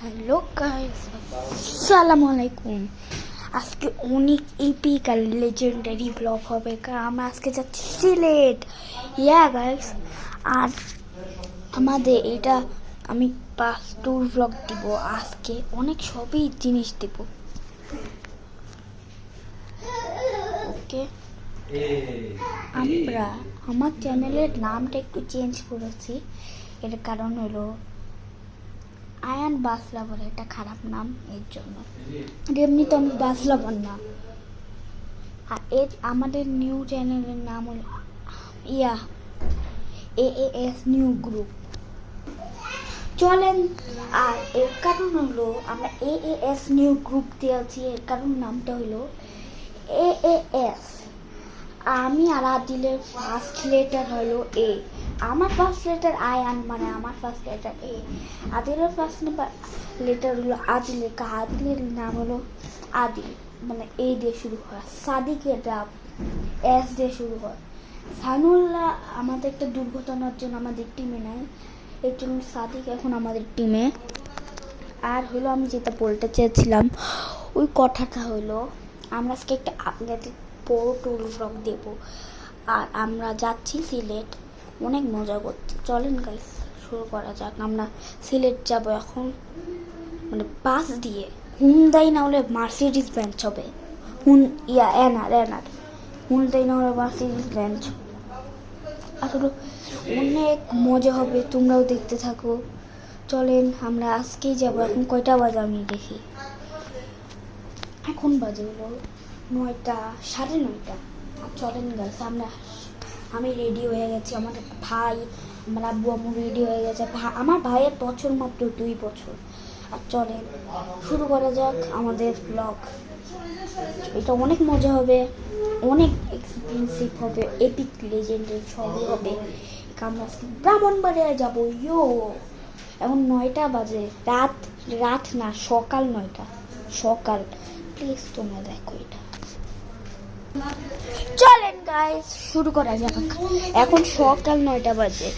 Hello guys, আসসালামু আলাইকুম। আজকে অনেক এপিক আর লেজেন্ডারি ব্লগ হবে, কারণ আমরা আজকে যাচ্ছি সিলেট। গাইস, আর আমাদের এটা আমি বাস ট্যুর ব্লগ দিব। আজকে অনেক সবই জিনিস দিব। ওকে, আমরা আমার চ্যানেলের নামটা একটু চেঞ্জ করেছি। এর কারণ হলো আয়ান বাস লাভার একটা খারাপ নাম, এর জন্য। এমনি তো আমি বাস লাভার না। আর আমাদের নিউ চ্যানেলের নাম হলো AAS নিউ গ্রুপ। চলেন। আর এর কারণ হলো আমরা AAS নিউ গ্রুপ দিয়েছি, এর কারণ নামটা হলো AAS। আমি আর আদিলের ফার্স্ট লেটার হলো A। আমার ফার্স্ট লেটার আয়ান, মানে আমার ফার্স্ট লেটার A। আদিলের ফার্স্ট লেটার হলো আদিলের, আদিলের নাম হলো আদিল, মানে A দিয়ে শুরু হয়। সাদিকের S দিয়ে শুরু হয়। সানুল্লাহ আমাদের একটা দুর্ঘটনার জন্য আমাদের টিমে নাই, এর জন্য সাদিক এখন আমাদের টিমে। আর হলো আমি যেটা বলতে চেয়েছিলাম ওই কথাটা হলো আমরা আজকে একটা আপনাদের বড় ট্যুর ব্লগ দেব। আর আমরা যাচ্ছি সিলেট, অনেক মজা করতে। চলেন গাইস, শুরু করা যাক। আমরা সিলেট যাব এখন, মানে বাস দিয়ে। হুন্দাই না হলে মার্সিডিজ বেঞ্চ হবে। এনার হুন্দাই না হলে মার্সিডিজ বেঞ্চ। আসলে অনেক মজা হবে, তোমরাও দেখতে থাকো। চলেন, আমরা আজকেই যাবো। এখন কয়টা বাজে আমি দেখি, এখন বাজে হলো 9টা, 9:30। আর চলেন গাইস, আমি রেডি হয়ে গেছি। আমার ভাই, আমার আব্বু আম্মু রেডি হয়ে গেছে। আমার ভাইয়ের বছর মাত্র 2 বছর। আর চলেন শুরু করা যাক আমাদের ব্লগ। এটা অনেক মজা হবে, অনেক এক্সপেন্সিভ হবে, এপিক লেজেন্ডারি সবই হবে। আমরা ব্রাহ্মণবাড়িয়া যাবো। এখন 9টা বাজে, রাত না, সকাল 9টা, সকাল। প্লিজ তোমরা দেখো এটা। চলেন গাইস, শুরু করা যাক। এখন সকাল 9টা বাজে,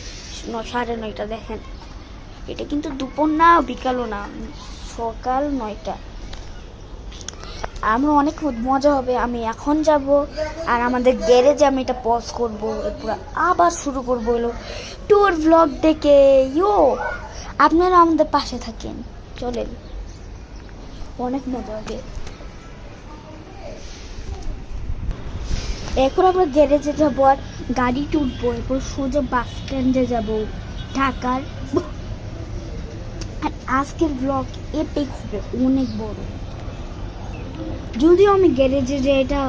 9:30। দেখেন, এটা কিন্তু দুপুর না, বিকালও না, সকাল 9টা। আমরা অনেক মজা হবে। আমি এখন যাব, আর আমাদের গ্যারেজে আমি এটা পজ করবো, এরপর আবার শুরু করবো হলো ট্যুর ব্লগ দেখে। আপনারা আমাদের পাশে থাকেন। চলেন, অনেক মজা হবে। এখন আমরা গ্যারেজে যাবো আর গাড়ি উঠবো, এরপর সোজা বাস স্ট্যান্ডে যাবো ঢাকার। আর আজকের ব্লগ এপিক হবে, অনেক বড়। যদিও আমি গ্যারেজে যে এটা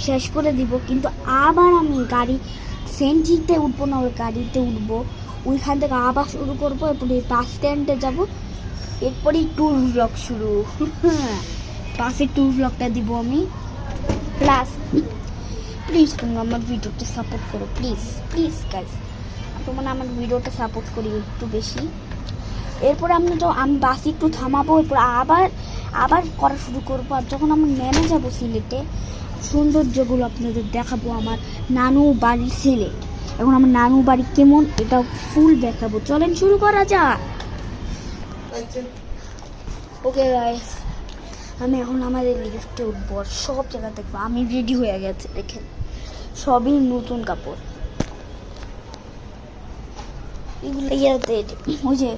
শেষ করে দিব, কিন্তু আবার আমি গাড়ি সেন্ট্রিতে উঠবো না, ওই গাড়িতে উঠবো, ওইখান থেকে আবার শুরু করবো। এরপরে বাস স্ট্যান্ডে যাবো, এরপরেই ট্যুর ব্লগ শুরু। বাসের ট্যুর ব্লগটা দিব আমি। প্লাস প্লিজ তোমরা আমার ভিডিওটা সাপোর্ট করো, প্লিজ প্লিজ গাইস। তোমরা আমার ভিডিওটা সাপোর্ট করি একটু বেশি। এরপরে আমি বাসে একটু থামাবো, এরপর আবার করা শুরু করবো। আর যখন আমি নেমে যাবো সিলেটে, সৌন্দর্যগুলো আপনাদের দেখাবো। আমার নানু বাড়ি সিলেট, এখন আমার নানু বাড়ি কেমন এটা ফুল দেখাবো। চলেন শুরু করা যাক। ওকে গাইস, আমি এখন আমাদের লিফটে উঠবো, সব জায়গা দেখবো। আমি রেডি হয়ে গেছে, দেখেন সবই নতুন কাপড়। এগুলো ওই যে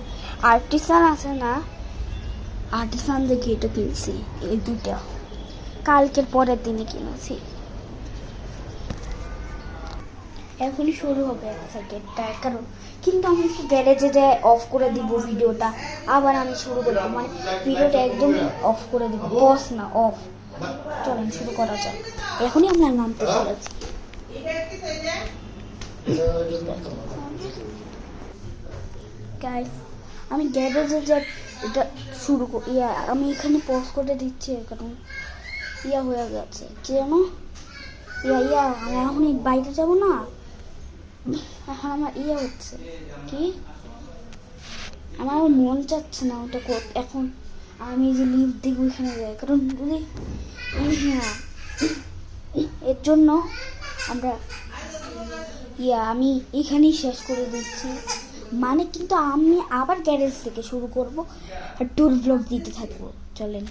আর্টিসান আছে না, আর্টিসান দেখে এটা কিনছি। এই দুটা কালকের পরের দিনে কিনেছি। এখনই শুরু হবে 1 সেকেন্ড, কারণ কিন্তু আমি একটু গ্যারেজে যাই, অফ করে দিব ভিডিওটা, আবার আমি শুরু করবো। মানে ভিডিওটা একদমই অফ করে দিব, বস না, অফ। চলেন শুরু করা যাক। এখনই আমরা নামতে চলেছি। গাইস, আমি গ্যারেজে যা এটা শুরু আমি এখানে পজ করে দিচ্ছি, কারণ হয়ে গেছে যেন আমি এখন বাইরে যাব না। এখন আমার হচ্ছে কি, আমার মন চাচ্ছে না ওটা করতে। এখন আমি যে লিফট দিকে ওইখানে যাই, কারণ যদি এর জন্য আমরা আমি এখানেই শেষ করে দিচ্ছি। মানে কিন্তু আমি আবার গ্যারেজ থেকে শুরু করব আর ট্যুর ব্লগ দিতে থাকবো। চলেন।